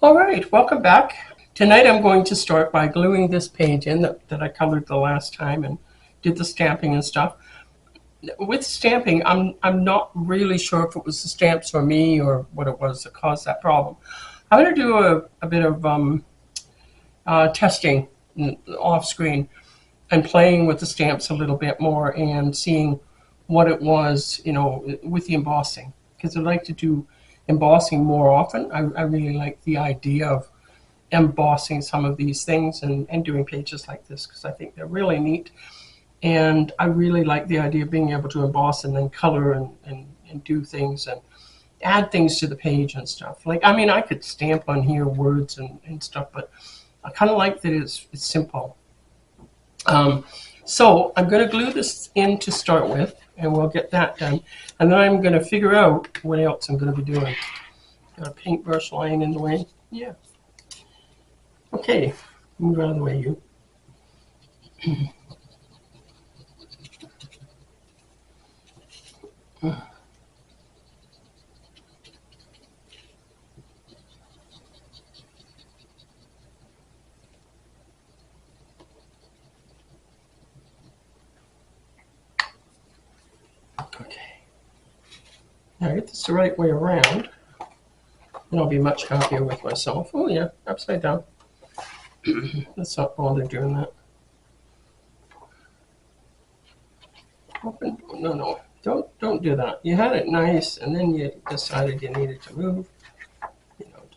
All right, welcome back. Tonight I'm going to start by gluing this page in that I colored the last time and did the stamping and stuff. With stamping, I'm not really sure if it was the stamps or me or what it was that caused that problem. I'm going to do a bit of testing off screen and playing with the stamps a little bit more and seeing what it was, with the embossing. Because I like to do embossing more often. I really like the idea of embossing some of these things and doing pages like this because I think they're really neat. And I really like the idea of being able to emboss and then color and do things and add things to the page and stuff. Like, I could stamp on here words and stuff, but I kind of like that it's simple. So I'm going to glue this in to start with, and we'll get that done. And then I'm going to figure out what else I'm going to be doing. Got a paintbrush lying in the way? Yeah. Okay, move out of the way, you. Okay. Now get this the right way around, and I'll be much happier with myself. Oh yeah, upside down. Let's not bother doing that. Open. No. Don't do that. You had it nice, and then you decided you needed to move.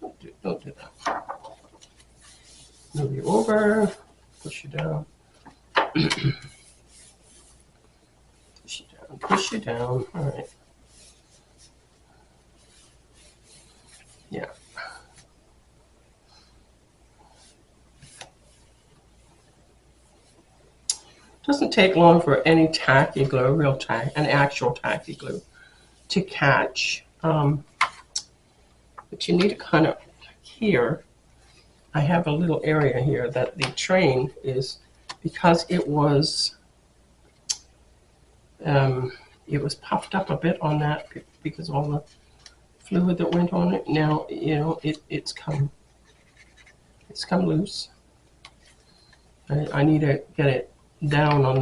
Don't do that. Move you over. Push you down. Push you down. Push you down. All right. Yeah. Doesn't take long for any tacky glue, an actual tacky glue, to catch. But you need to kind of here. I have a little area here that the train is, because it was puffed up a bit on that because all the fluid that went on it. Now it's come loose. I need to get it down on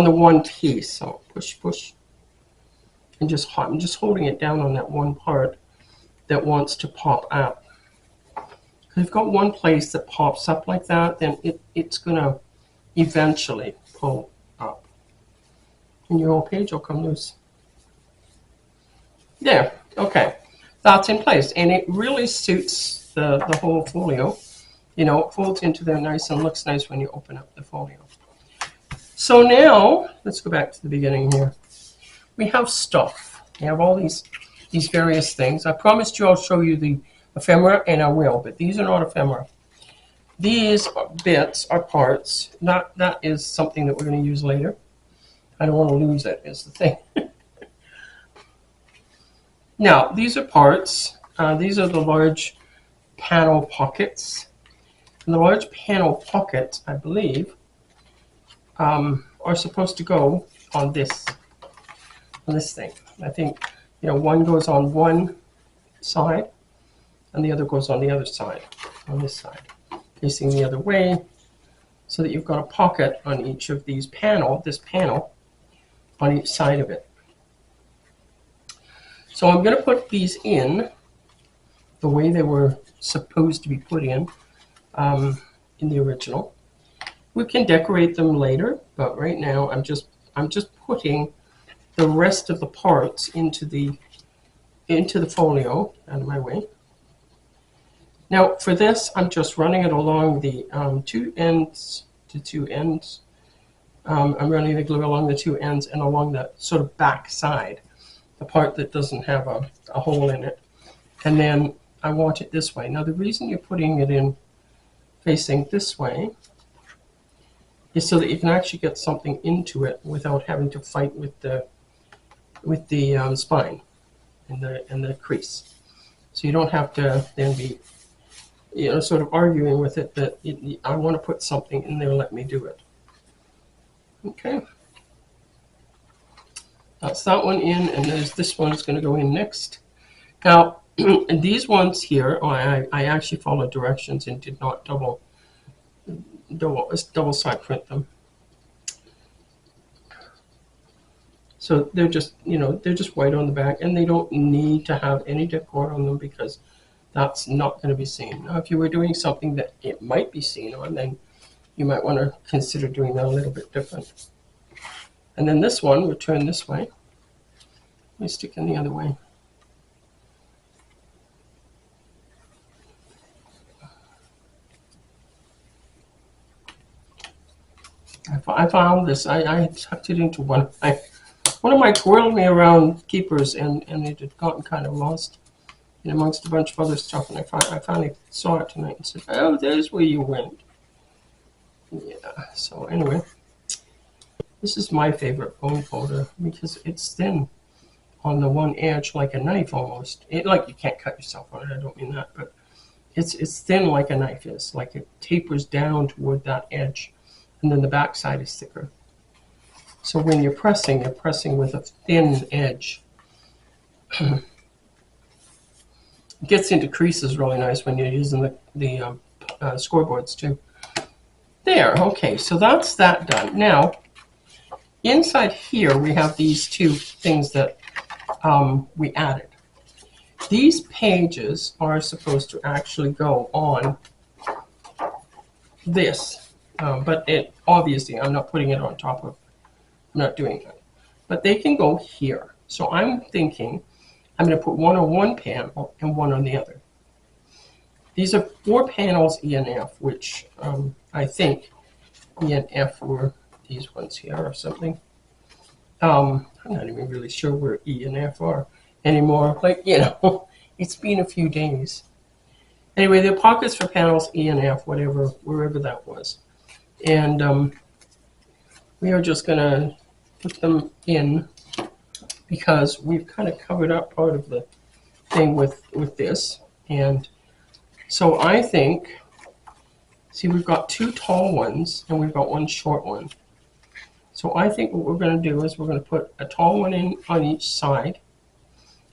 the one piece. So push, and I'm just holding it down on that one part that wants to pop up. If you've got one place that pops up like that, then it's gonna eventually pull up, and your whole page will come loose. There. Okay, that's in place, and it really suits the whole folio. It folds into there nice and looks nice when you open up the folio. So now, let's go back to the beginning here. We have stuff. We have all these various things. I promised you I'll show you the ephemera, and I will, but these are not ephemera. These bits are parts. That is something that we're going to use later. I don't want to lose it, is the thing. Now, these are parts. These are the large panel pockets. And the large panel pockets, I believe, are supposed to go on this thing. I think, one goes on one side, and the other goes on the other side, on this side, facing the other way, so that you've got a pocket on each of these this panel, on each side of it. So I'm going to put these in the way they were supposed to be put in the original. We can decorate them later, but right now I'm just putting the rest of the parts into the folio. Out of my way. Now for this, I'm just running it along the two ends to two ends. I'm running the glue along the two ends and along the sort of back side, the part that doesn't have a hole in it. And then I want it this way. Now the reason you're putting it in facing this way is so that you can actually get something into it without having to fight with the spine and the crease. So you don't have to then be sort of arguing with it that I want to put something in there, let me do it. Okay, that's that one in, and there's this one that's going to go in next. Now And these ones here, I actually followed directions and did not double side print them. So they're just, they're just white on the back, and they don't need to have any decor on them because that's not going to be seen. Now, if you were doing something that it might be seen on, then you might want to consider doing that a little bit different. And then this one, we'll turn this way. Let me stick in the other way. I found this. I tucked it into one of my twirl me around keepers, and it had gotten kind of lost in amongst a bunch of other stuff. And I finally saw it tonight and said, "Oh, there's where you went." Yeah. So anyway, this is my favorite bone folder because it's thin on the one edge, like a knife almost. Like you can't cut yourself on it. I don't mean that, but it's thin like a knife is. Like it tapers down toward that edge, and then the back side is thicker. So when you're pressing with a thin edge. It gets into creases really nice when you're using the scoreboards too. There, okay, so that's that done. Now, inside here we have these two things that we added. These pages are supposed to actually go on this, but obviously I'm not putting it on top of, I'm not doing that. But they can go here. So I'm thinking I'm going to put one on one panel and one on the other. These are 4 panels E and F, which I think E and F were these ones here or something. I'm not even really sure where E and F are anymore. Like, it's been a few days. Anyway, they're pockets for panels E and F, wherever that was. And we are just going to put them in because we've kind of covered up part of the thing with this. And so I think, see, we've got 2 tall ones and we've got 1 short one. So I think what we're going to do is we're going to put a tall one in on each side,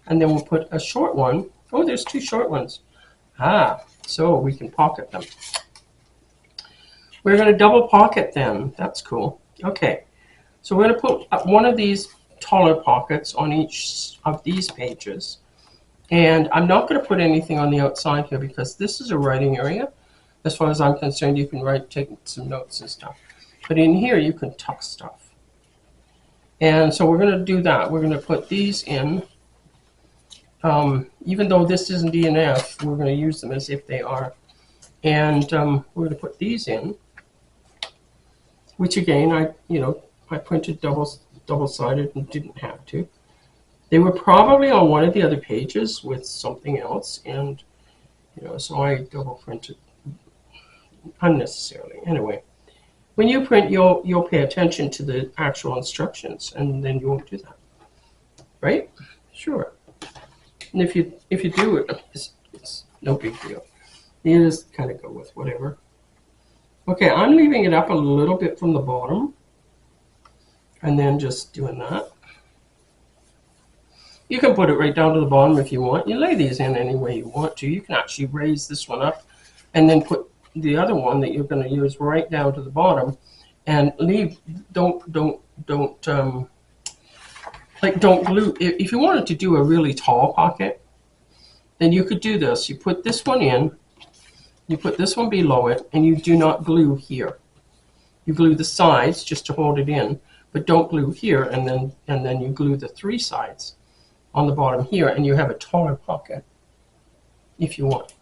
and then we'll put a short one. Oh, there's 2 short ones. So we can pocket them. We're going to double pocket them. That's cool. Okay, so we're going to put one of these taller pockets on each of these pages. And I'm not going to put anything on the outside here because this is a writing area. As far as I'm concerned, you can take some notes and stuff. But in here, you can tuck stuff. And so we're going to do that. We're going to put these in. Even though this isn't D and F, we're going to use them as if they are. And we're going to put these in, which again, I printed double-sided and didn't have to. They were probably on one of the other pages with something else, and so I double printed unnecessarily. Anyway, when you print, you'll pay attention to the actual instructions, and then you won't do that, right? Sure. And if you do it, it's no big deal. You just kind of go with whatever. Okay, I'm leaving it up a little bit from the bottom, and then just doing that. You can put it right down to the bottom if you want. You lay these in any way you want to. You can actually raise this one up and then put the other one that you're going to use right down to the bottom, and leave. Don't glue. If you wanted to do a really tall pocket, then you could do this. You put this one in, you put this one below it, and you do not glue here. You glue the sides just to hold it in, but don't glue here, and then you glue the 3 sides on the bottom here, and you have a taller pocket if you want.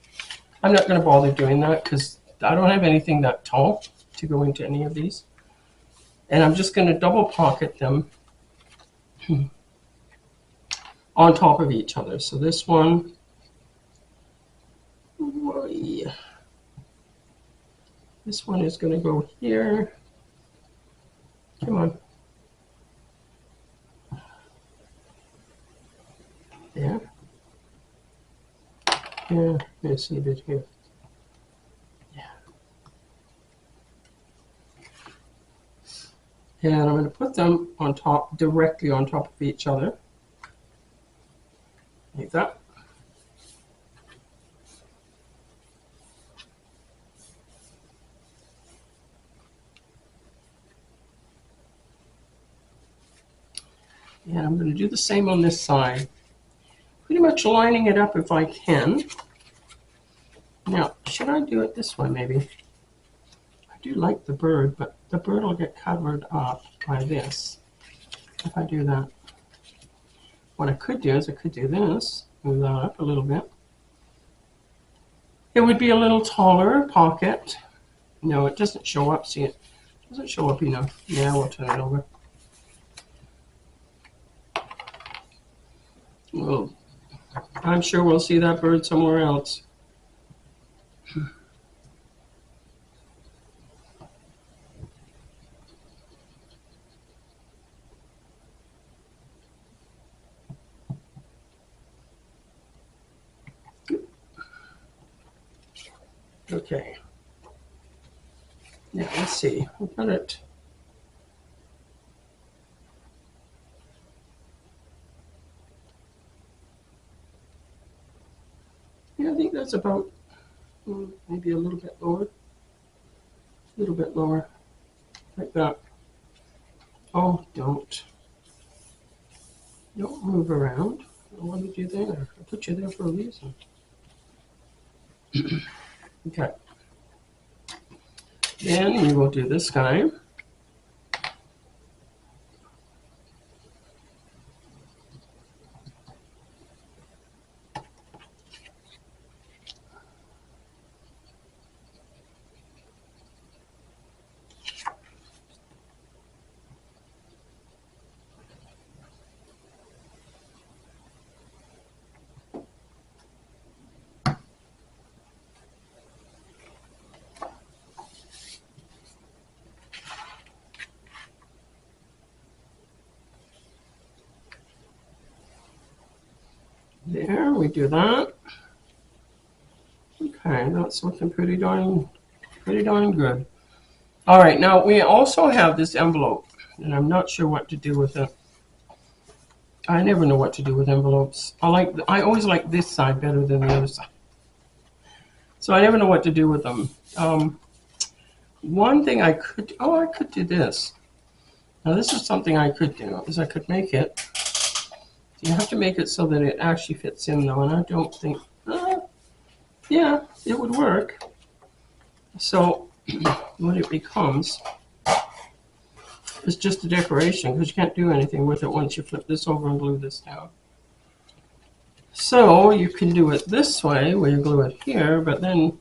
I'm not going to bother doing that because I don't have anything that tall to go into any of these. And I'm just going to double pocket them on top of each other. So this one, this one is going to go here. Come on. There. Yeah, there's a bit here. Yeah. And I'm going to put them on top, directly on top of each other. Like that. And I'm going to do the same on this side. Pretty much lining it up if I can. Now, should I do it this way maybe? I do like the bird, but the bird will get covered up by this if I do that. What I could do is I could do this, move that up a little bit. It would be a little taller pocket. No, it doesn't show up. See, it doesn't show up enough. Yeah, we'll turn it over. Well, I'm sure we'll see that bird somewhere else. Okay. Now let's see. I've got it. Yeah, I think that's about maybe a little bit lower. A little bit lower. Like that. Oh, don't move around. What did you do there? I put you there for a reason. Okay. Then we will do this guy. There, we do that. Okay, that's looking pretty darn good. All right, now we also have this envelope, and I'm not sure what to do with it. I never know what to do with envelopes. I always like this side better than the other side. So I never know what to do with them. One thing I could do this. Now this is something I could do, is I could make it. You have to make it so that it actually fits in though, and I don't think, yeah, it would work. So what it becomes is just a decoration, because you can't do anything with it once you flip this over and glue this down. So you can do it this way, where you glue it here, but then,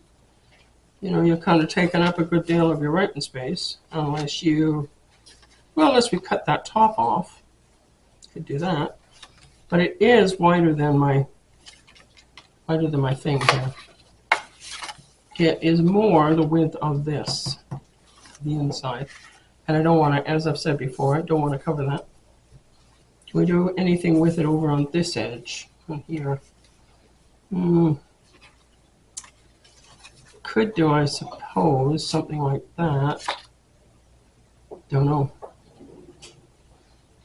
you know, you're kind of taking up a good deal of your writing space, unless we cut that top off. Could do that. But it is wider than my thing here. It is more the width of this, the inside. And I don't want to, as I've said before, I don't want to cover that. Do we do anything with it over on this edge, on here? Could do, I suppose, something like that. Don't know.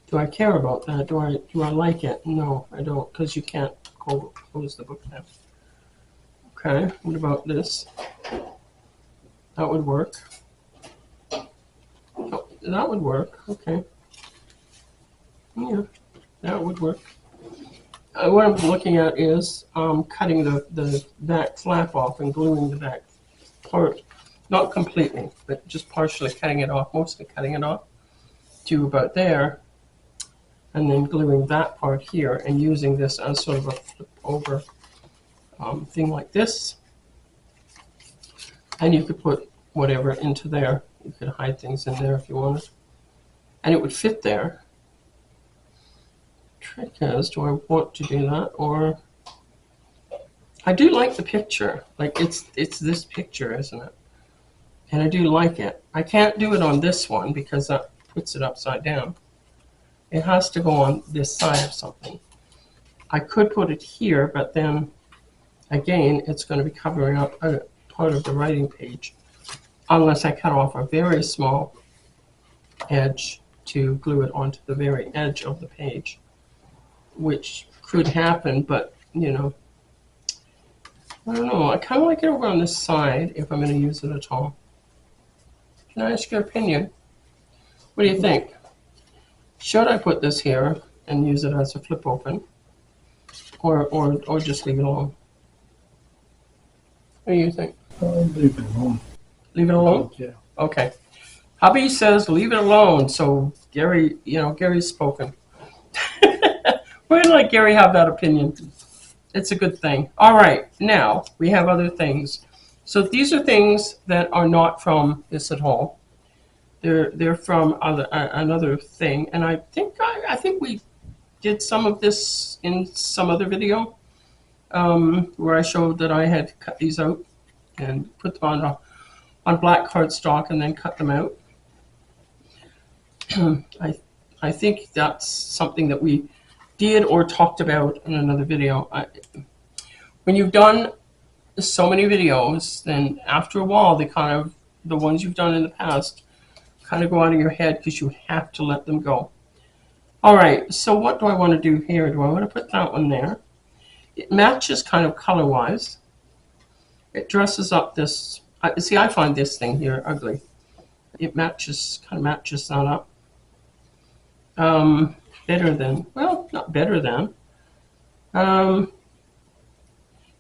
Do I care about that? Do I like it? No, I don't, because you can't close the book now. Okay, what about this? That would work. Oh, that would work, okay. Yeah, that would work. What I'm looking at is cutting the back flap off and gluing the back part, not completely, but just partially cutting it off, mostly cutting it off to about there, and then gluing that part here and using this as sort of a flip over thing like this. And you could put whatever into there. You could hide things in there if you wanted. And it would fit there. Trick is, do I want to do that, or I do like the picture. Like it's this picture, isn't it? And I do like it. I can't do it on this one because that puts it upside down. It has to go on this side of something. I could put it here, but then again, it's going to be covering up a part of the writing page, unless I cut off a very small edge to glue it onto the very edge of the page, which could happen, but you know, I don't know. I kind of like it over on this side if I'm going to use it at all. Can I ask your opinion? What do you think? Should I put this here and use it as a flip open, or just leave it alone. What do you think? Leave it alone. Leave it alone? Yeah. Okay. Hubby says leave it alone. So Gary, Gary's spoken. We're gonna let Gary have that opinion. It's a good thing. All right, now we have other things. So these are things that are not from this at all. They're from another thing, and I think we did some of this in some other video, where I showed that I had cut these out and put them on black cardstock and then cut them out. I think that's something that we did or talked about in another video. When you've done so many videos, then after a while, the ones you've done in the past kind of go out of your head because you have to let them go. All right, so what do I want to do here? Do I want to put that one there? It matches kind of color-wise. It dresses up this. See, I find this thing here ugly. It kind of matches that up. Better than, well, not better than.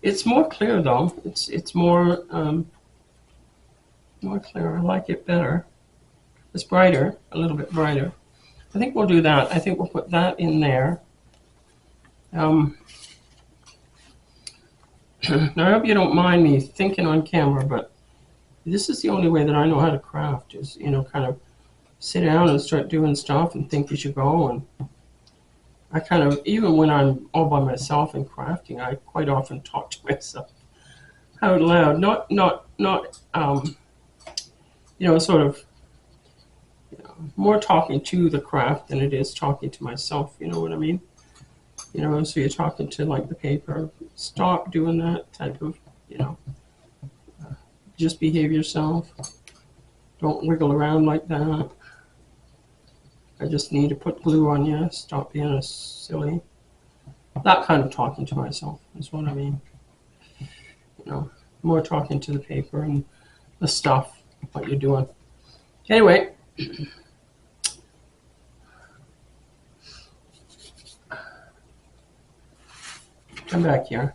It's more clear though. It's more clear. I like it better. It's brighter, a little bit brighter. I think we'll do that. I think we'll put that in there. Now I hope you don't mind me thinking on camera, but this is the only way that I know how to craft is, kind of sit down and start doing stuff and think as you go. And I kind of, even when I'm all by myself and crafting, I quite often talk to myself out loud, not sort of, more talking to the craft than it is talking to myself, you know what I mean? So you're talking to like the paper, stop doing that type of, just behave yourself. Don't wiggle around like that. I just need to put glue on you. Stop being a silly. That kind of talking to myself is what I mean. More talking to the paper and the stuff, what you're doing. Anyway. Come back here.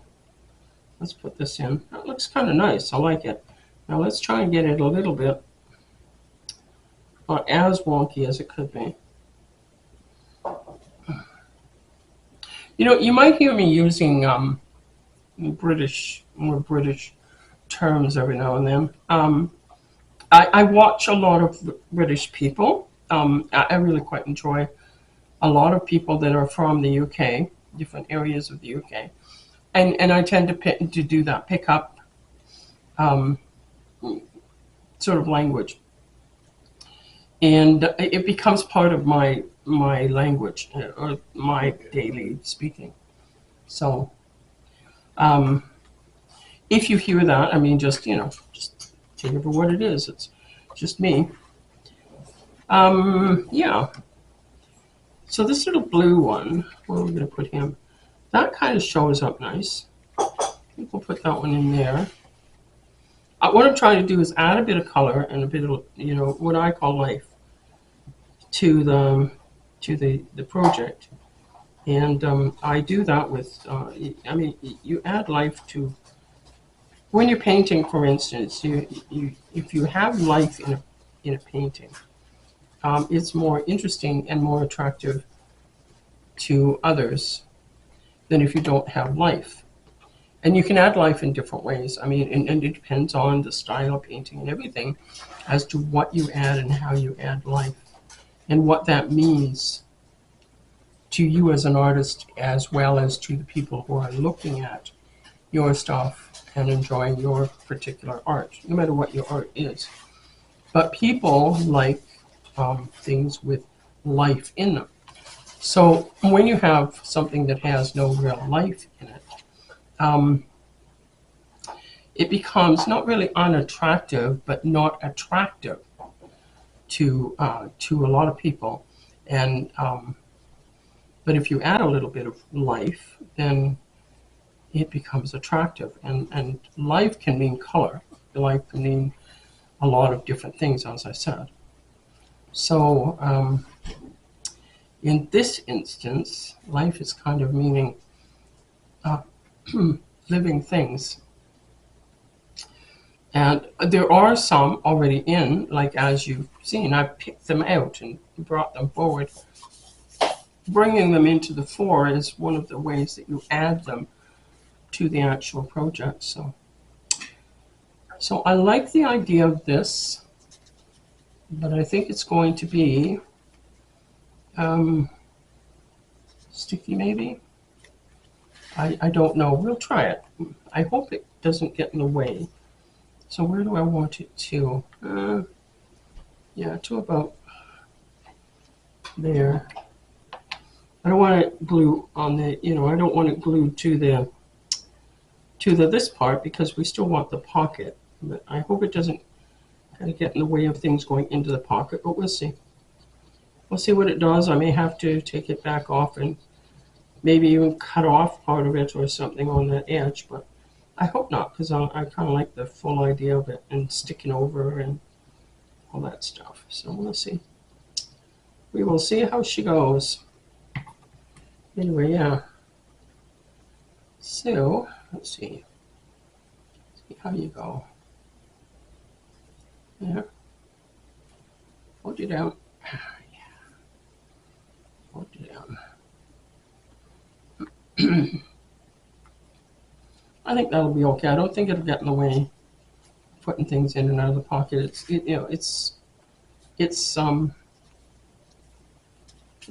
Let's put this in. That looks kind of nice. I like it. Now let's try and get it a little bit not as wonky as it could be. You might hear me using more British terms every now and then. I watch a lot of British people. I really quite enjoy a lot of people that are from the UK, different areas of the UK. And I tend to do that, pick up sort of language. And it becomes part of my language or my daily speaking. So if you hear that, I mean, just take it for what it is. It's just me. Yeah. So this little blue one, where are we going to put him? That kind of shows up nice. I think we'll put that one in there. What I'm trying to do is add a bit of color and a bit of, what I call life to the project. And I do that with, you add life to, when you're painting, for instance, if you have life in a painting, it's more interesting and more attractive to others than if you don't have life. And you can add life in different ways. I mean, and it depends on the style of painting and everything as to what you add and how you add life and what that means to you as an artist as well as to the people who are looking at your stuff and enjoying your particular art, no matter what your art is. But people like things with life in them. So when you have something that has no real life in it, it becomes not really unattractive, but not attractive to a lot of people. And but if you add a little bit of life, then it becomes attractive. And life can mean color. Life can mean a lot of different things, as I said. So In this instance, life is kind of meaning living things. And there are some already in, like as you've seen, I've picked them out and brought them forward. Bringing them into the fore is one of the ways that you add them to the actual project. So I like the idea of this, but I think it's going to be sticky maybe. I don't know. We'll try it. I hope it doesn't get in the way. So where do I want it to? Yeah, to about there. I don't want it glue on the, I don't want it glued to the this part because we still want the pocket. But I hope it doesn't kind of get in the way of things going into the pocket, but we'll see. We'll see what it does. I may have to take it back off and maybe even cut off part of it or something on that edge, but I hope not, because I kind of like the full idea of it and sticking over and all that stuff. So we'll see. We will see how she goes. Anyway, yeah. So, let's see. See how you go. Yeah. Hold you down. Yeah. Hold you down. I think that'll be okay. I don't think it'll get in the way putting things in and out of the pocket. It's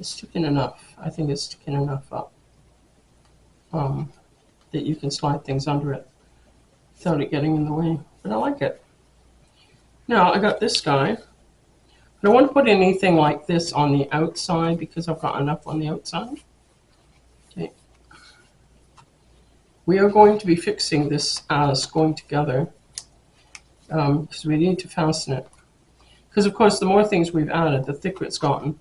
sticking enough. I think it's sticking enough up that you can slide things under it without it getting in the way. But I like it. Now I got this guy. I don't want to put anything like this on the outside because I've got enough on the outside. Okay. We are going to be fixing this as going together because we need to fasten it. Because of course the more things we've added, the thicker it's gotten.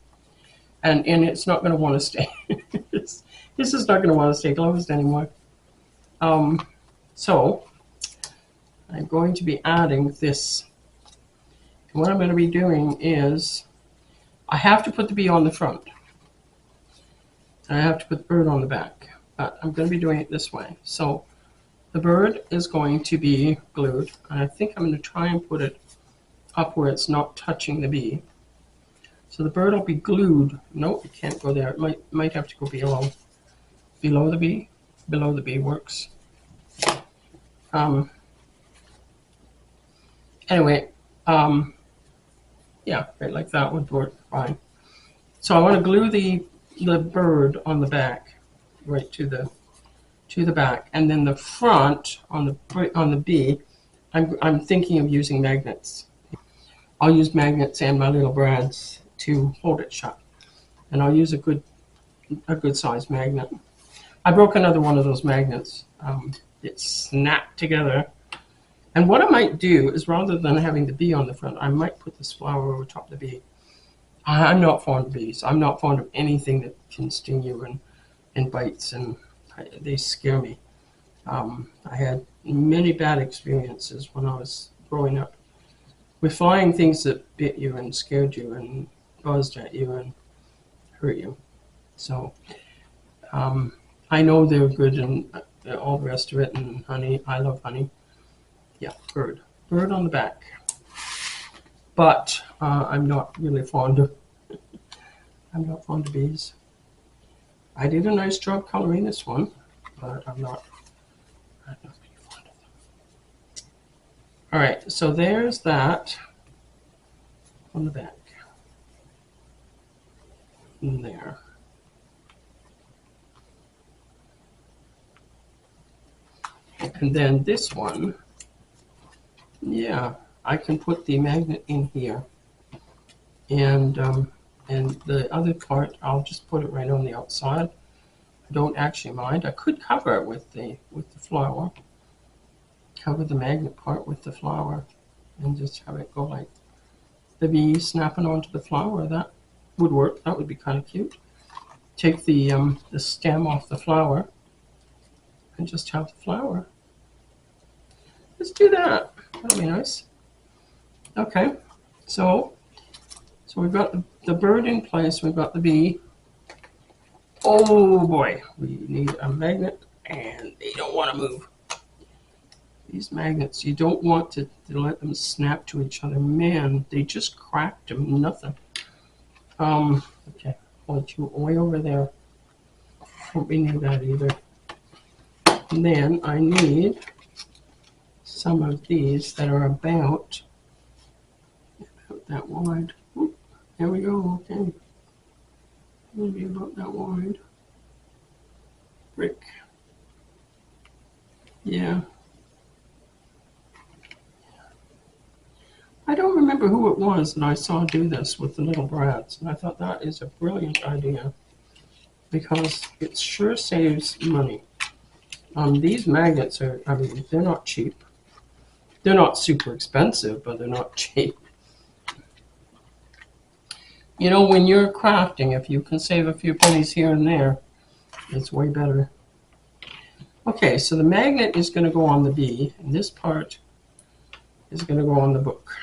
And it's not going to want to stay. This is not going to want to stay closed anymore. So I'm going to be adding this. And what I'm going to be doing is I have to put the bee on the front. And I have to put the bird on the back. But I'm going to be doing it this way. So the bird is going to be glued. And I think I'm going to try and put it up where it's not touching the bee. So the bird will be glued. No, it can't go there. It might have to go below. Below the bee. Below the bee works. Anyway, yeah, right like that would work fine. So I want to glue the bird on the back, right to the back, and then the front on the bee. I'm thinking of using magnets. I'll use magnets and my little brads to hold it shut, and I'll use a good size magnet. I broke another one of those magnets. It snapped together, and what I might do is rather than having the bee on the front, I might put this flower over top of the bee. I'm not fond of bees. I'm not fond of anything that can sting you and bites, and they scare me. I had many bad experiences when I was growing up with flying things that bit you and scared you and buzzed at you and hurt you. So I know they're good and all the rest of it, and honey, I love honey. Yeah, bird on the back. But I'm not really fond of bees. I did a nice job coloring this one, but I'm not really fond of them. All right, so there's that on the back. In there. And then this one, yeah, I can put the magnet in here, and the other part I'll just put it right on the outside. I don't actually mind. I could cover it with the flower, cover the magnet part with the flower, and just have it go like the bee snapping onto the flower. That would work. That would be kind of cute. Take the stem off the flower and just have the flower. Let's do that. That'll be nice. Okay, so we've got the bird in place. We've got the bee. Oh boy, we need a magnet and they don't want to move. These magnets, you don't want to let them snap to each other. Man, they just cracked them, nothing. Okay, I'll let you way over there. Won't be near that either. And then I need some of these that are about that wide. Oop, there we go, okay. Maybe about that wide. Brick. Yeah. I don't remember who it was that I saw do this with the little brads, and I thought that is a brilliant idea because it sure saves money. These magnets are, I mean, they're not cheap. They're not super expensive, but they're not cheap. You know, when you're crafting, if you can save a few pennies here and there, it's way better. Okay, so the magnet is going to go on the bee, and this part is going to go on the book.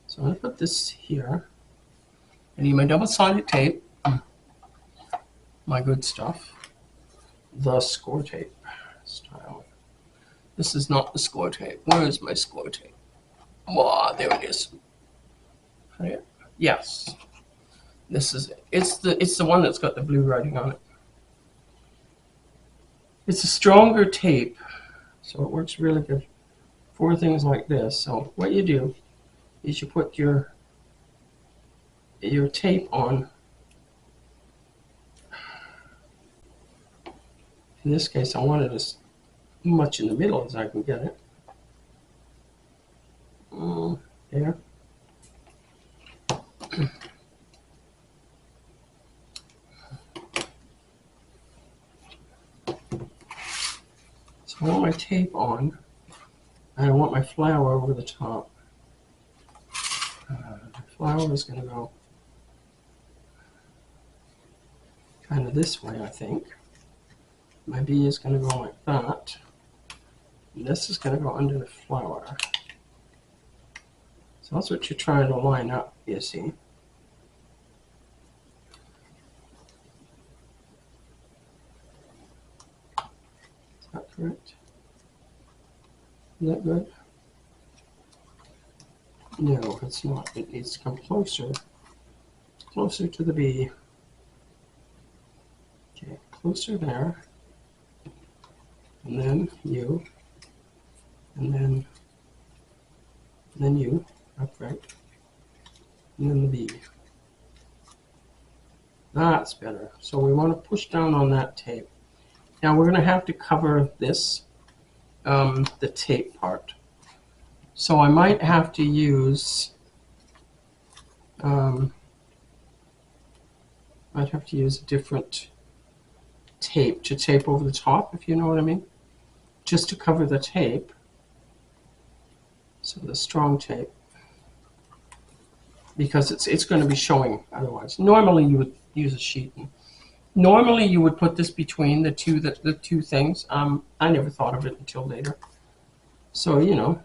So I'm going to put this here. I need my double-sided tape, my good stuff, the score tape style. This is not the score tape. Where is my score tape? Oh, there it is. Yes, this is it. It's the one that's got the blue writing on it. It's a stronger tape, so it works really good for things like this. So what you do is you put your tape on. In this case, I want it as much in the middle as I can get it. There. So I want my tape on, and I want my flower over the top. The flower is going to go kind of this way, I think. My bee is going to go like that. And this is going to go under the flower. So that's what you're trying to line up, you see. Is that correct? Is that good? No, it's not. It needs to come closer. Closer to the bee. Okay, closer there. And then you. And then you. Upright. And then the bee. That's better. So we want to push down on that tape. Now we're going to have to cover this, the tape part. So I might have to use, a different tape to tape over the top, if you know what I mean, just to cover the tape. So the strong tape, because it's going to be showing otherwise. Normally you would use a sheet. Normally you would put this between the two things. I never thought of it until later. So you know,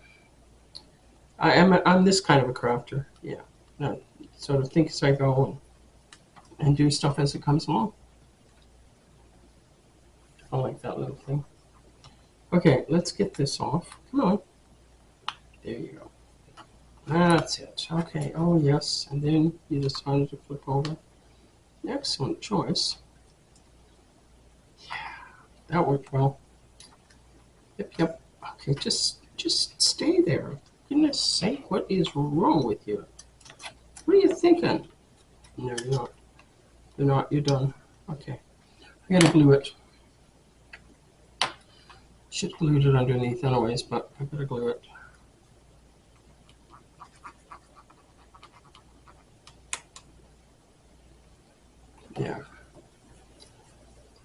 I'm this kind of a crafter. Yeah, I sort of think as I go and do stuff as it comes along. I like that little thing. Okay, let's get this off. Come on. There you go. That's it. Okay. Oh yes. And then you decided to flip over. Excellent choice. Yeah, that worked well. Yep. Okay, just stay there. For goodness sake, what is wrong with you? What are you thinking? No, you're not. You're not. You're done. Okay. I gotta glue it. Should have glued it underneath anyways, but I gotta glue it. Yeah.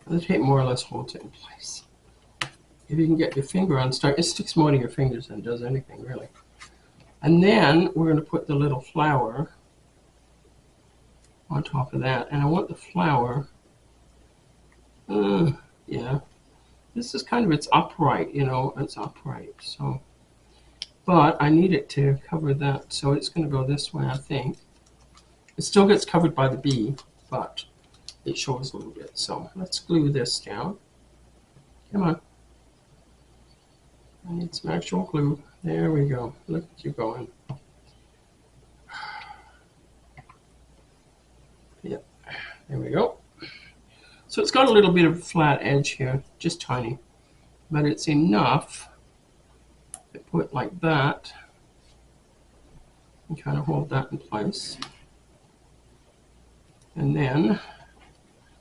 The tape more or less holds it in place. If you can get your finger on, it sticks more to your fingers than it does anything really. And then we're going to put the little flower on top of that. And I want the flower, yeah, this is kind of, it's upright, you know, it's upright. So, but I need it to cover that. So it's going to go this way, I think. It still gets covered by the bee, but it shows a little bit. So let's glue this down. Come on. I need some actual glue. There we go. Look at you going. Yep. There we go. So it's got a little bit of flat edge here, just tiny, but it's enough to put like that and kind of hold that in place. And then,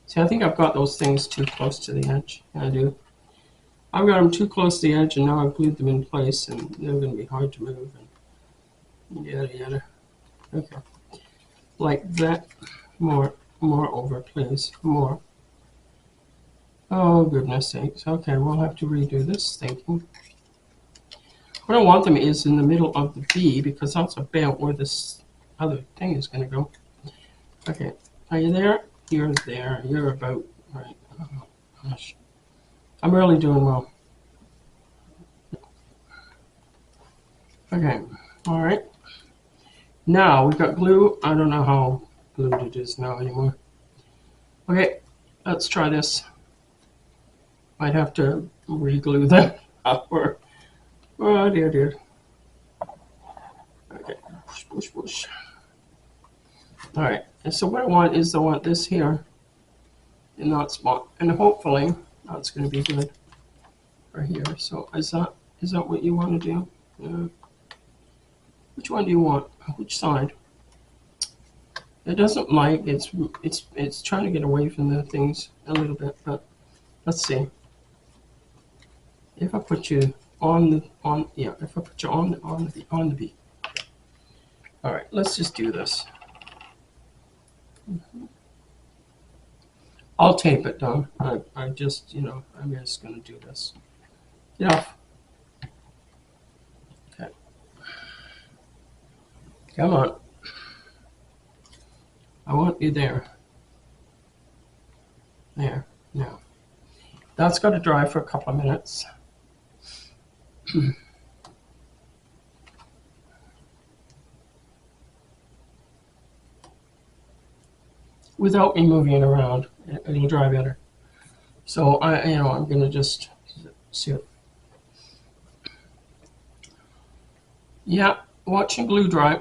see, I think I've got those things too close to the edge. I do. I've got them too close to the edge, and now I've glued them in place, and they're going to be hard to move. And yada yada. Okay, like that. More over, please. More. Oh, goodness sakes. Okay, we'll have to redo this thinking. What I want them is in the middle of the V, because that's about where this other thing is going to go. Okay, are you there? You're there. You're about right. Oh, gosh. I'm really doing well. Okay, all right. Now we've got glue. I don't know how glued it is now anymore. Okay, let's try this. Might have to re-glue them up or, oh dear, dear. Okay, push, push, push. All right, and so what I want is I want this here in that spot, and hopefully that's going to be good for here. So is that what you want to do? Yeah. Which one do you want? Which side? It doesn't like it's trying to get away from the things a little bit, but let's see. If I put you if I put you on the B. All right, let's just do this. I'll tape it down. I just, I'm just going to do this. Get off. Okay. Come on. I want you there. There. Now. That's got to dry for a couple of minutes. Without me moving it around, it'll dry better. So I'm going to just see it. Yeah, watching glue dry.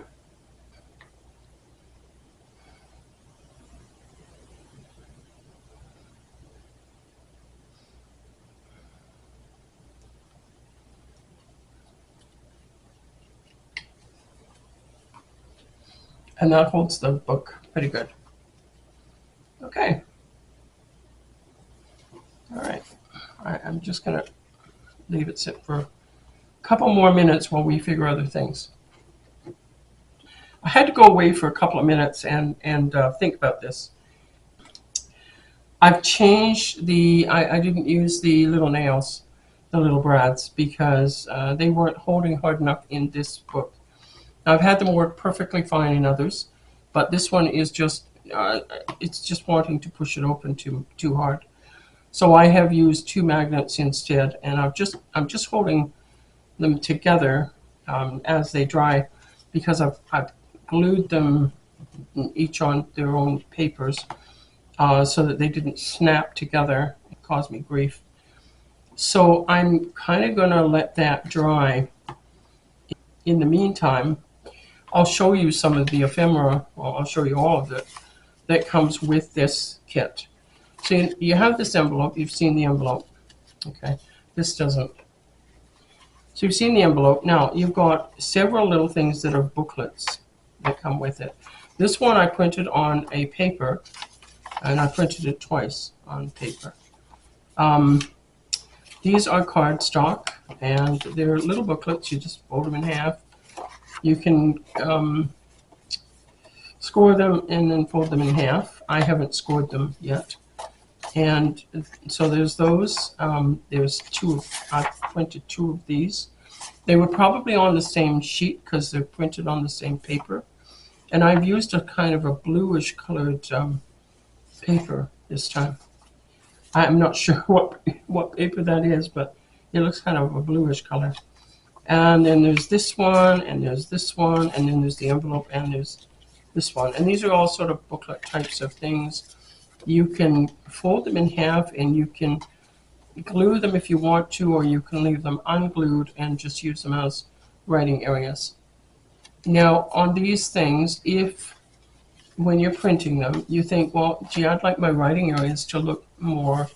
And that holds the book pretty good. Okay. All right. I'm just going to leave it sit for a couple more minutes while we figure other things. I had to go away for a couple of minutes and think about this. I've changed I didn't use the little nails, the little brads, because they weren't holding hard enough in this book. I've had them work perfectly fine in others, but this one is just, it's just wanting to push it open too hard. So I have used 2 magnets instead, and I'm just holding them together as they dry, because I've glued them each on their own papers so that they didn't snap together and cause me grief. So I'm kind of going to let that dry. In the meantime, I'll show you some of the ephemera, well, I'll show you all of it, that comes with this kit. So you have this envelope, you've seen the envelope, okay? This doesn't. So you've seen the envelope. Now, you've got several little things that are booklets that come with it. This one I printed on a paper, and I printed it twice on paper. These are cardstock, and they're little booklets. You just fold them in half. You can score them and then fold them in half. I haven't scored them yet. And so there's those. There's 2. I've printed 2 of these. They were probably on the same sheet because they're printed on the same paper. And I've used a kind of a bluish colored paper this time. I'm not sure what paper that is, but it looks kind of a bluish color. And then there's this one, and there's this one, and then there's the envelope, and there's this one. And these are all sort of booklet types of things. You can fold them in half and you can glue them if you want to, or you can leave them unglued and just use them as writing areas. Now on these things, if when you're printing them, you think, well, gee, I'd like my writing areas to look more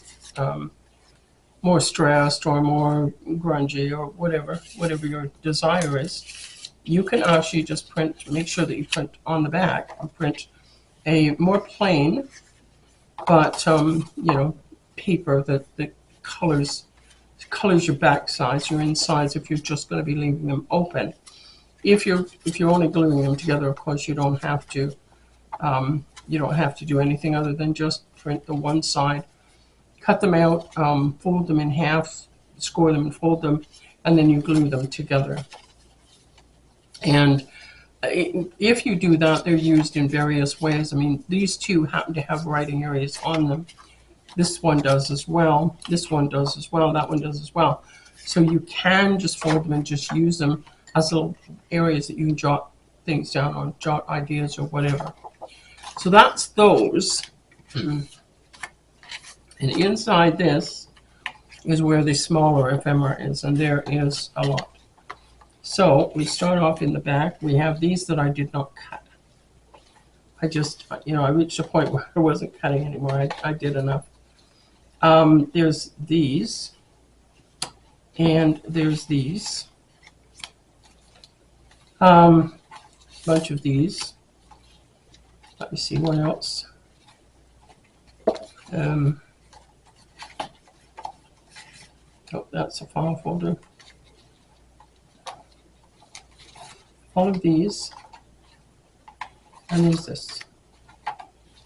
more stressed or more grungy or whatever your desire is, you can actually just print, make sure that you print on the back, and print a more plain, but you know, paper that colors your back sides, your insides, if you're just going to be leaving them open. If you're only gluing them together, of course, you don't have to do anything other than just print the one side, cut them out, fold them in half, score them and fold them, and then you glue them together. And if you do that, they're used in various ways. I mean, these two happen to have writing areas on them. This one does as well. This one does as well. That one does as well. So you can just fold them and just use them as little areas that you can jot things down on, jot ideas or whatever. So that's those. And inside this is where the smaller ephemera is, and there is a lot. So we start off in the back. We have these that I did not cut. I just, you know, I reached a point where I wasn't cutting anymore. I did enough. There's these, and there's these. Bunch of these. Let me see what else. Oh, that's a file folder. All of these, and there's this.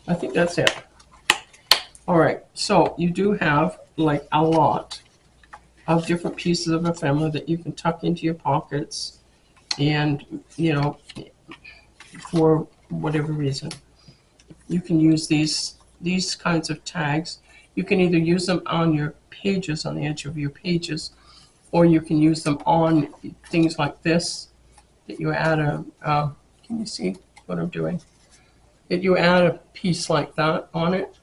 I think that's it. All right, so you do have like a lot of different pieces of ephemera that you can tuck into your pockets, and you know, for whatever reason, you can use these kinds of tags. You can either use them on your pages, on the edge of your pages, or you can use them on things like this, that you add a, can you see what I'm doing? That you add a piece like that on it,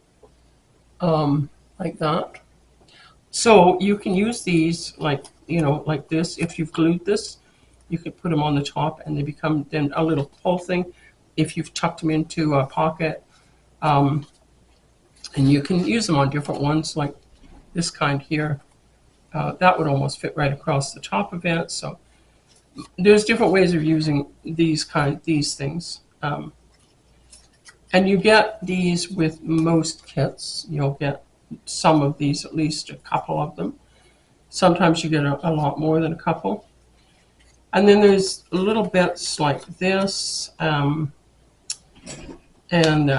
like that. So you can use these like, you know, like this. If you've glued this, you could put them on the top and they become then a little pull thing. If you've tucked them into a pocket, and you can use them on different ones, like this kind here. That would almost fit right across the top of it. So there's different ways of using these things. And you get these with most kits. You'll get some of these, at least a couple of them. Sometimes you get a lot more than a couple. And then there's little bits like this. And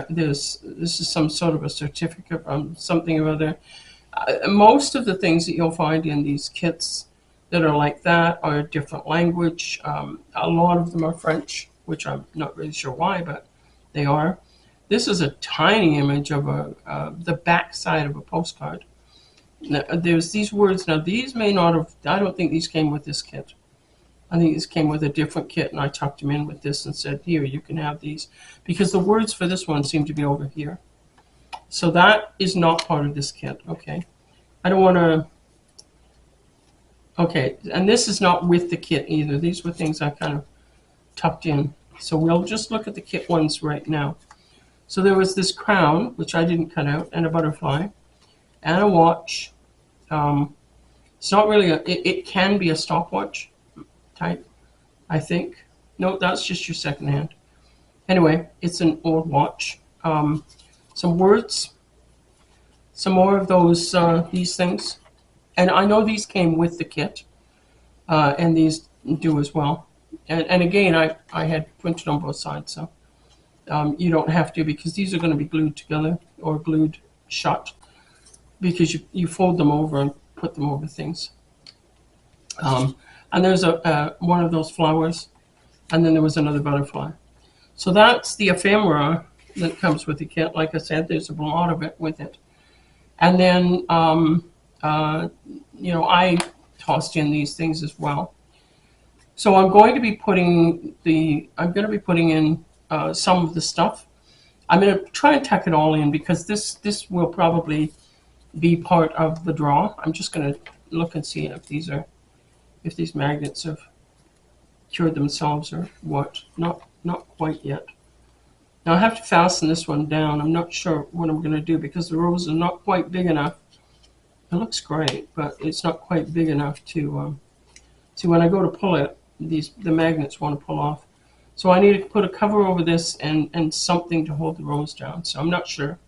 this is some sort of a certificate from something or other. Most of the things that you'll find in these kits that are like that are a different language. A lot of them are French, which I'm not really sure why, but they are. This is a tiny image of the back side of a postcard. Now, there's these words. Now, these may not have, I don't think these came with this kit. I think this came with a different kit, and I tucked them in with this and said, here, you can have these. Because the words for this one seem to be over here. So that is not part of this kit, okay? I don't want to... Okay, and this is not with the kit either. These were things I kind of tucked in. So we'll just look at the kit ones right now. So there was this crown, which I didn't cut out, and a butterfly, and a watch. It's not really it can be a stopwatch type, I think. No, that's just your second hand. Anyway, it's an old watch. Some words, some more of those, these things. And I know these came with the kit, and these do as well. And again, I had printed on both sides, so you don't have to, because these are going to be glued together or glued shut, because you fold them over and put them over things. And there's one of those flowers, and then there was another butterfly. So that's the ephemera that comes with the kit. Like I said, there's a lot of it with it. And then, you know, I tossed in these things as well. So I'm going to be putting in some of the stuff. I'm going to try and tuck it all in because this will probably be part of the draw. I'm just going to look and see if these magnets have cured themselves or what. Not quite yet. Now I have to fasten this one down. I'm not sure what I'm going to do because the rose is not quite big enough. It looks great, but it's not quite big enough to see when I go to pull it, the magnets want to pull off. So I need to put a cover over this and something to hold the rose down. So I'm not sure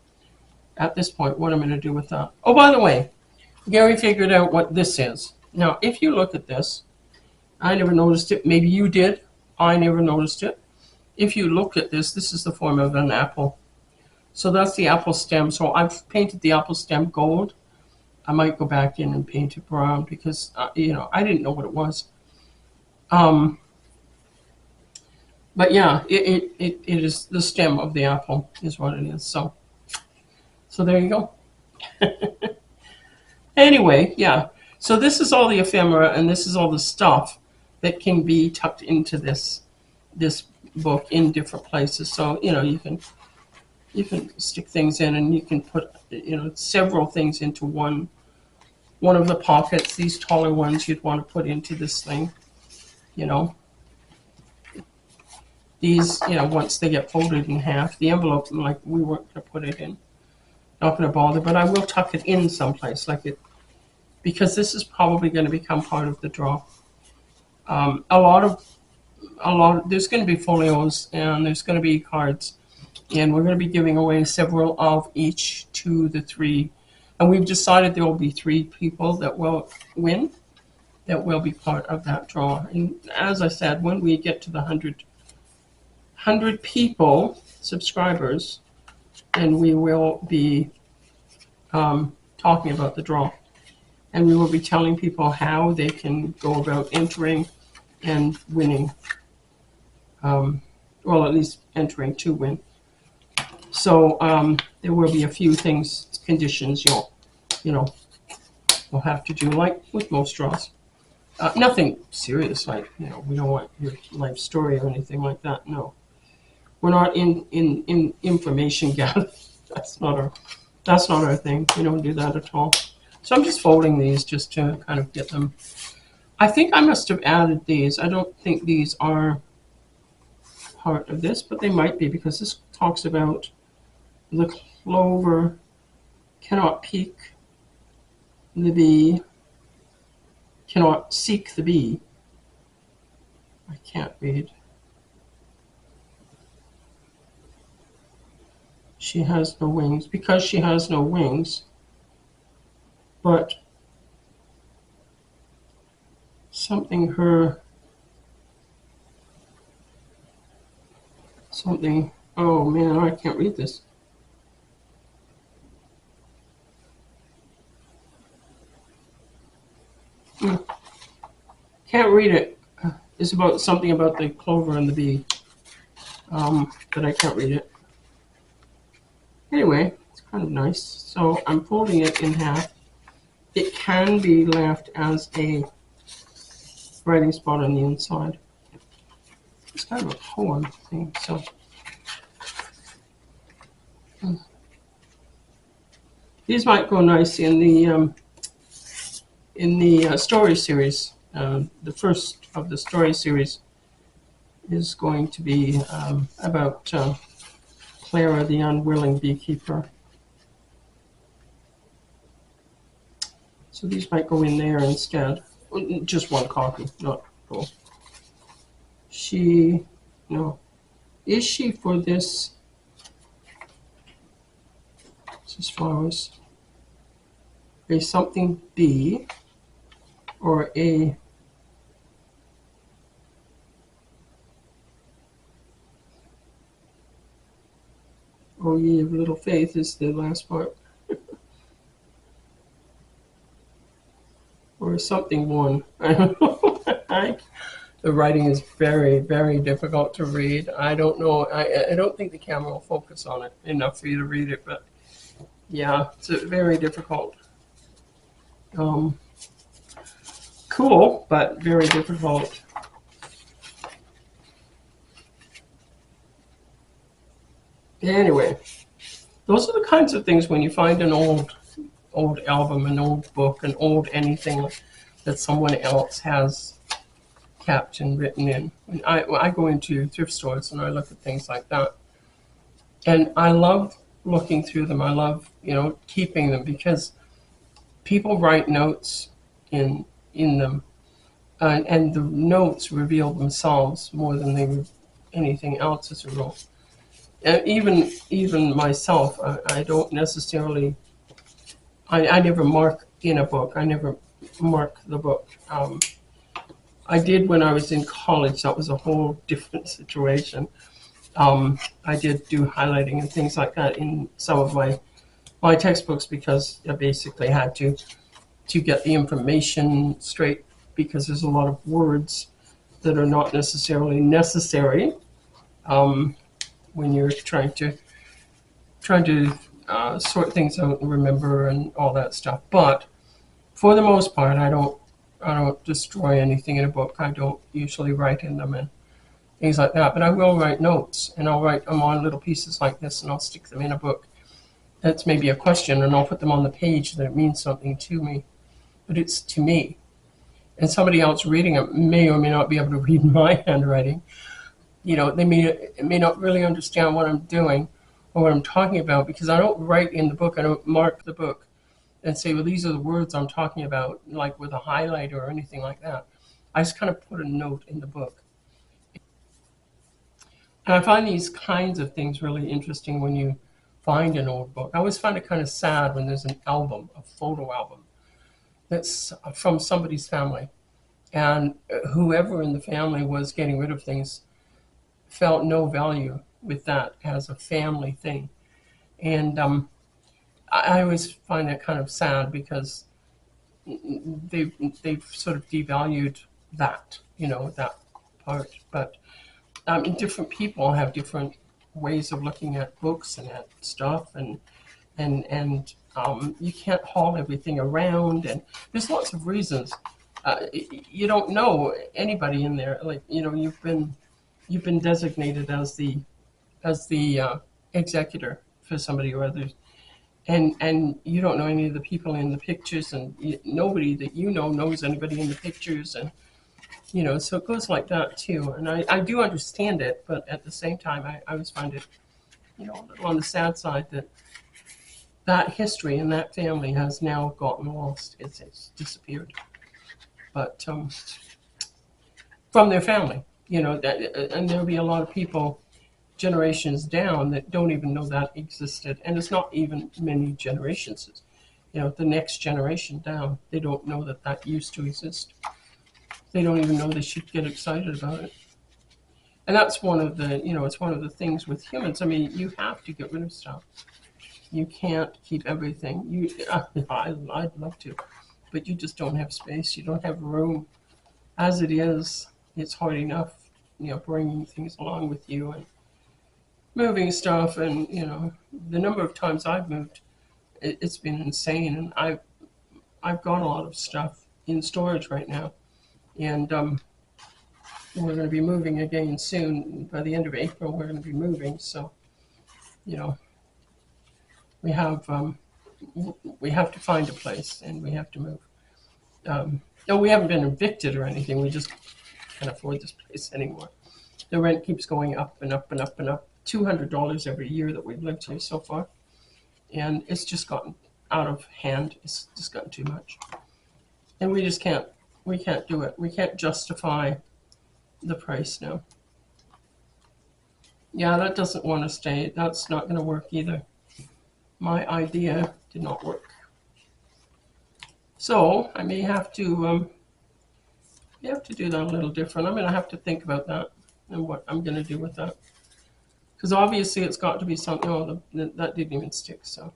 at this point what I'm going to do with that. Oh, by the way, Gary figured out what this is. Now, if you look at this, I never noticed it. Maybe you did. I never noticed it. If you look at this, this is the form of an apple. So that's the apple stem. So I've painted the apple stem gold. I might go back in and paint it brown because, you know, I didn't know what it was. But yeah, it is the stem of the apple is what it is. So there you go. Anyway, yeah. So this is all the ephemera and this is all the stuff that can be tucked into this book in different places. So, you know, you can stick things in and you can put, you know, several things into one of the pockets. These taller ones you'd want to put into this thing, you know. These, you know, once they get folded in half, the envelope, like we weren't going to put it in. Not going to bother, but I will tuck it in someplace like it, because this is probably going to become part of the draw. A lot, there's going to be folios and there's going to be cards, and we're going to be giving away several of each to the 3. And we've decided there will be 3 people that will win, that will be part of that draw. And as I said, when we get to the 100 people, subscribers, and we will be talking about the draw. And we will be telling people how they can go about entering and winning. Well, at least entering to win. So there will be a few things, conditions you'll have to do, like with most draws. Nothing serious, like, you know, we don't want your life story or anything like that. No, we're not in information gathering. That's not our thing. We don't do that at all. So I'm just folding these just to kind of get them. I think I must have added these. I don't think these are part of this, but they might be, because this talks about the clover cannot pique the bee, cannot seek the bee. I can't read. She has no wings, because she has no wings, but something, oh man, I can't read this. Can't read it. It's about something about the clover and the bee, but I can't read it. Anyway, it's kind of nice. So I'm folding it in half. It can be left as a writing spot on the inside. It's kind of a poem thing, so. These might go nice in the story series. The first of the story series is going to be about Clara, the unwilling beekeeper. So these might go in there instead. Just one copy, not both. Is she for this? This is flowers. A something bee, or a oh ye of little faith is the last part. Or something one. I don't know. The writing is very, very difficult to read. I don't know. I don't think the camera will focus on it enough for you to read it, but yeah, it's very difficult. Cool, but very difficult. Anyway, those are the kinds of things when you find an old album, an old book, an old anything that someone else has kept and written in. And I go into thrift stores and I look at things like that. And I love looking through them. I love, keeping them because people write notes in them, and the notes reveal themselves more than anything else as a rule. And even myself, I don't necessarily. I never mark in a book. I never mark the book. I did when I was in college. That was a whole different situation. I did do highlighting and things like that in some of my textbooks because I basically had to get the information straight because there's a lot of words that are not necessarily necessary when you're trying to sort things out and remember and all that stuff. But for the most part, I don't destroy anything in a book. I don't usually write in them and things like that. But I will write notes, and I'll write them on little pieces like this, and I'll stick them in a book. That's maybe a question, and I'll put them on the page that it means something to me. But it's to me. And somebody else reading it may or may not be able to read my handwriting. They may not really understand what I'm doing or what I'm talking about because I don't write in the book. I don't mark the book and say, well, these are the words I'm talking about, like with a highlighter or anything like that. I just kind of put a note in the book. And I find these kinds of things really interesting when you find an old book. I always find it kind of sad when there's an album, a photo album, that's from somebody's family. And whoever in the family was getting rid of things felt no value with that as a family thing. And I always find that kind of sad because they've sort of devalued that, that part. But different people have different ways of looking at books and at stuff, and you can't haul everything around, and there's lots of reasons. You don't know anybody in there, like you've been designated as the executor for somebody or others, and you don't know any of the people in the pictures, and nobody that knows anybody in the pictures, and so it goes like that too. And I do understand it, but at the same time, I always find it, a little on the sad side that history and that family has now gotten lost. It's disappeared. But from their family, and there'll be a lot of people generations down that don't even know that existed. And it's not even many generations. The next generation down, they don't know that used to exist. They don't even know they should get excited about it. And that's one of the, it's one of the things with humans. I mean, you have to get rid of stuff. You can't keep everything. I'd love to, but you just don't have space. You don't have room. As it is, it's hard enough, bringing things along with you and moving stuff. And, the number of times I've moved, it's been insane. And I've got a lot of stuff in storage right now. And we're going to be moving again soon. By the end of April, we're going to be moving. So, we have to find a place, and we have to move. No, we haven't been evicted or anything. We just can't afford this place anymore. The rent keeps going up and up and up and up. $200 every year that we've lived here so far, and it's just gotten out of hand. It's just gotten too much, and we just can't. We can't do it. We can't justify the price now. Yeah, that doesn't want to stay. That's not going to work either. My idea did not work. So I may have to do that a little different. I'm going to have to think about that and what I'm going to do with that. Because obviously it's got to be something. Oh, that didn't even stick. So,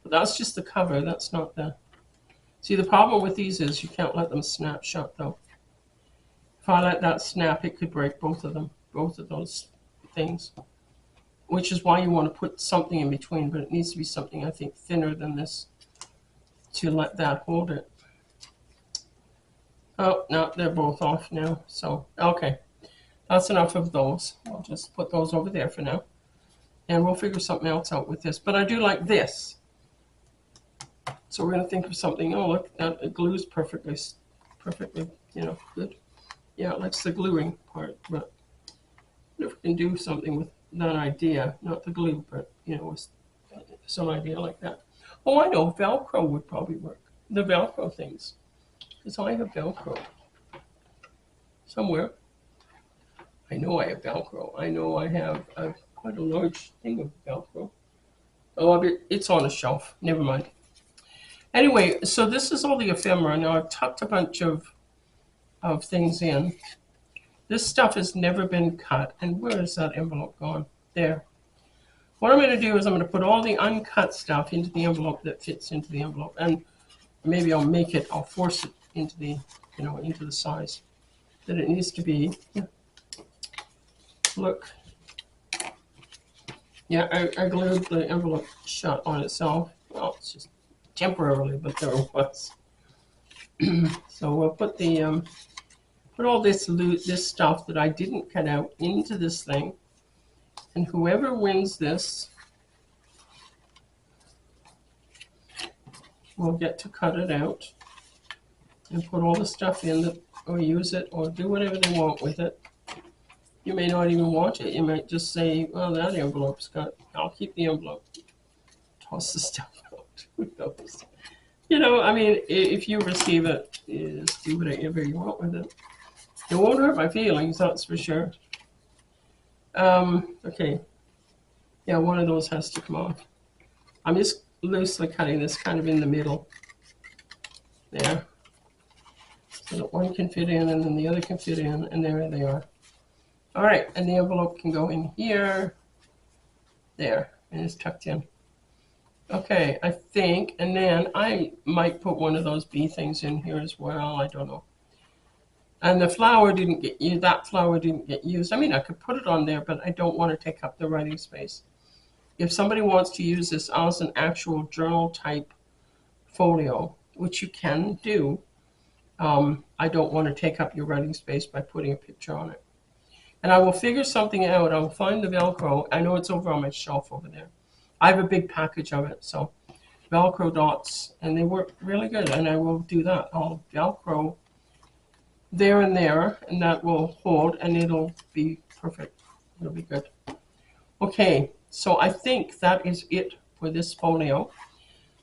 but that's just the cover. That's not the. See, the problem with these is you can't let them snap shut, though. If I let that snap, it could break both of them, both of those things. Which is why you want to put something in between, but it needs to be something, I think, thinner than this to let that hold it. Oh, no, they're both off now. So, okay. That's enough of those. I'll just put those over there for now. And we'll figure something else out with this. But I do like this. So we're going to think of something. Oh, look, that it glues perfectly, you know, good. Yeah, it likes the gluing part. But if we can do something with that idea, not the glue, but, you know, with some idea like that. Oh, I know, Velcro would probably work. The Velcro things. Because I have Velcro somewhere. I know I have Velcro. I know I have quite a large thing of Velcro. Oh, it's on a shelf. Never mind. Anyway, so this is all the ephemera. Now I've tucked a bunch of things in. This stuff has never been cut. And where is that envelope gone? There. What I'm going to do is I'm going to put all the uncut stuff into the envelope that fits into the envelope. And maybe I'll force it into the, you know, into the size that it needs to be. Yeah. Look. Yeah, I glued the envelope shut on itself. Well, it's just temporarily, but there it was. So we'll put the put all this stuff that I didn't cut out into this thing, and whoever wins this will get to cut it out and put all the stuff in that, or use it, or do whatever they want with it. You may not even want it. You might just say, well, that envelope's got, I'll keep the envelope. Toss the stuff out. Who knows? You know, I mean, if you receive it, just do whatever you want with it. It won't hurt my feelings, that's for sure. Okay. Yeah, one of those has to come off. I'm just loosely cutting this kind of in the middle. There. So that one can fit in and then the other can fit in, and there they are. All right, and the envelope can go in here, there, and it's tucked in. Okay, I think, and then I might put one of those bee things in here as well, I don't know. And the flower didn't get used, that flower didn't get used. I mean, I could put it on there, but I don't want to take up the writing space. If somebody wants to use this as an actual journal type folio, which you can do, I don't want to take up your writing space by putting a picture on it. And I will figure something out. I will find the Velcro. I know it's over on my shelf over there. I have a big package of it, so Velcro dots, and they work really good, and I will do that. I'll Velcro there and there, and that will hold, and it'll be perfect. It'll be good. Okay, so I think that is it for this folio.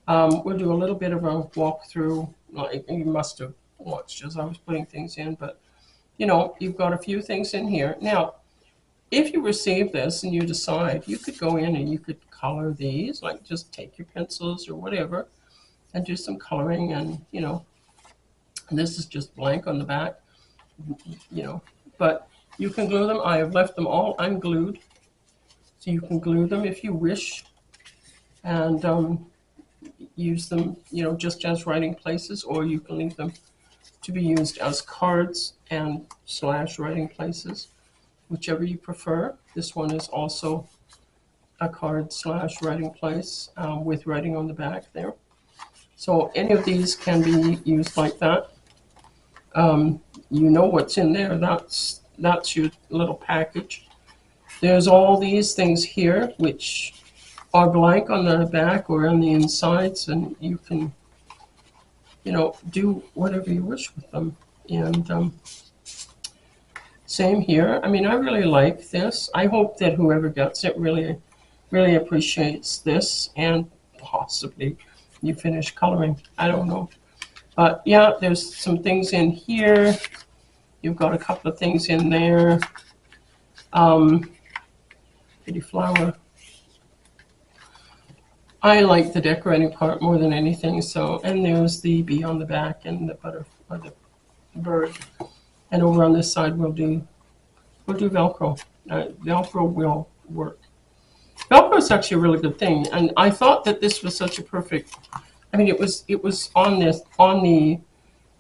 We'll do a little bit of a walkthrough. Like, you must have watched as I was putting things in, but you know, you've got a few things in here. Now, if you receive this and you decide, you could go in and you could color these, like just take your pencils or whatever and do some coloring, and, you know, and this is just blank on the back, you know, but you can glue them. I have left them all unglued, so you can glue them if you wish, and use them, you know, just as writing places, or you can leave them to be used as cards and / writing places, whichever you prefer. This one is also a card / writing place with writing on the back there. So any of these can be used like that. You know what's in there. That's your little package. There's all these things here which are blank on the back or on the insides, and you can, you know, do whatever you wish with them. And same here. I mean, I really like this. I hope that whoever gets it really, really appreciates this, and possibly you finish coloring. I don't know. But yeah, there's some things in here. You've got a couple of things in there. Pretty flower. I like the decorating part more than anything. So, and there's the bee on the back and the butterfly, the bird. And over on this side, we'll do Velcro. Velcro will work. Velcro is actually a really good thing, and I thought that this was such a perfect. I mean, it was on the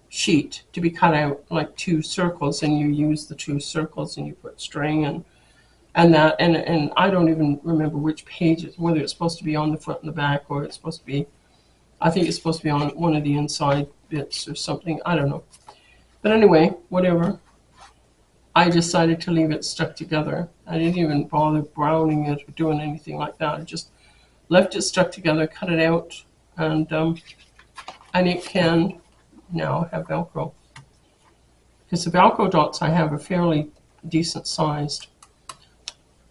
sheet to be cut out like 2 circles, and you use the 2 circles and you put string and that, and I don't even remember which page whether it's supposed to be on the front and the back, or it's supposed to be, I think it's supposed to be on one of the inside bits or something. I don't know. But anyway, whatever. I decided to leave it stuck together. I didn't even bother browning it or doing anything like that. I just left it stuck together, cut it out, and it can now have Velcro. Because the Velcro dots I have are fairly decent sized.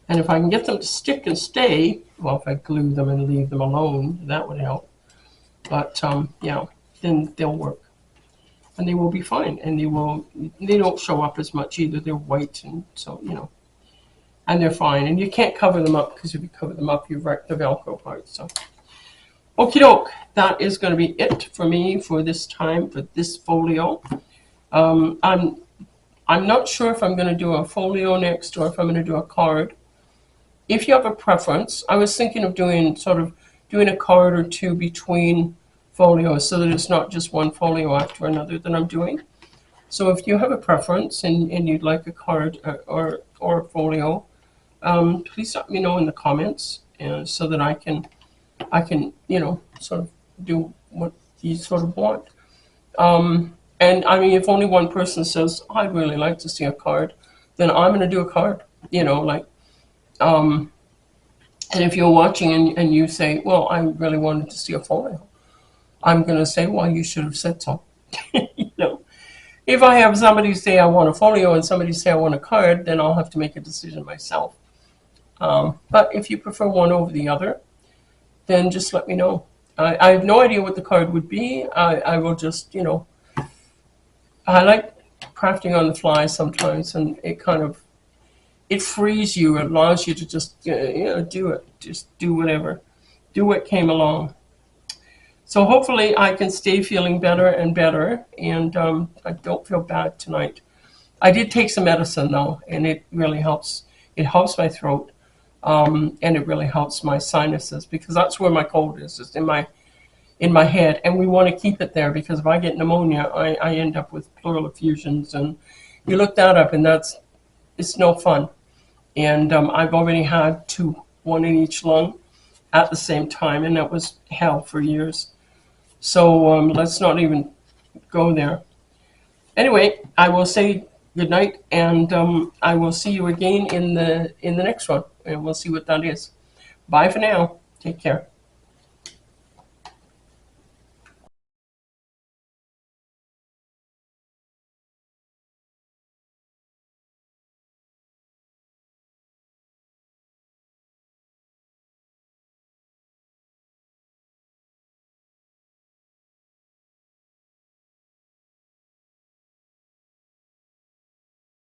And if I can get them to stick and stay, well, if I glue them and leave them alone, that would help. But yeah, then they'll work. And they will be fine. And they don't show up as much either. They're white, and so, you know, and they're fine. And you can't cover them up, because if you cover them up, you wreck the Velcro part. So, okie doke, that is going to be it for me for this time, for this folio. I'm not sure if I'm going to do a folio next or if I'm going to do a card. If you have a preference, I was thinking of doing a card or two between folios so that it's not just one folio after another that I'm doing. So if you have a preference and you'd like a card or a folio, please let me know in the comments, so that I can sort of do what you sort of want. And I mean, if only one person says, I'd really like to see a card, then I'm going to do a card, and if you're watching and you say, well, I really wanted to see a folio, I'm going to say, well, you should have said so. If I have somebody say I want a folio and somebody say I want a card, then I'll have to make a decision myself. But if you prefer one over the other, then just let me know. I have no idea what the card would be. I will just, I like crafting on the fly sometimes, and it frees you. It allows you to just, do it. Just do whatever. Do what came along. So hopefully I can stay feeling better and better, and I don't feel bad tonight. I did take some medicine, though, and it really helps. It helps my throat, and it really helps my sinuses, because that's where my cold is, just in my head, and we want to keep it there, because if I get pneumonia, I end up with pleural effusions, and you look that up, and it's no fun. And I've already had two, one in each lung at the same time, and that was hell for years. So let's not even go there. Anyway, I will say good night, and I will see you again in the next one, and we'll see what that is. Bye for now. Take care.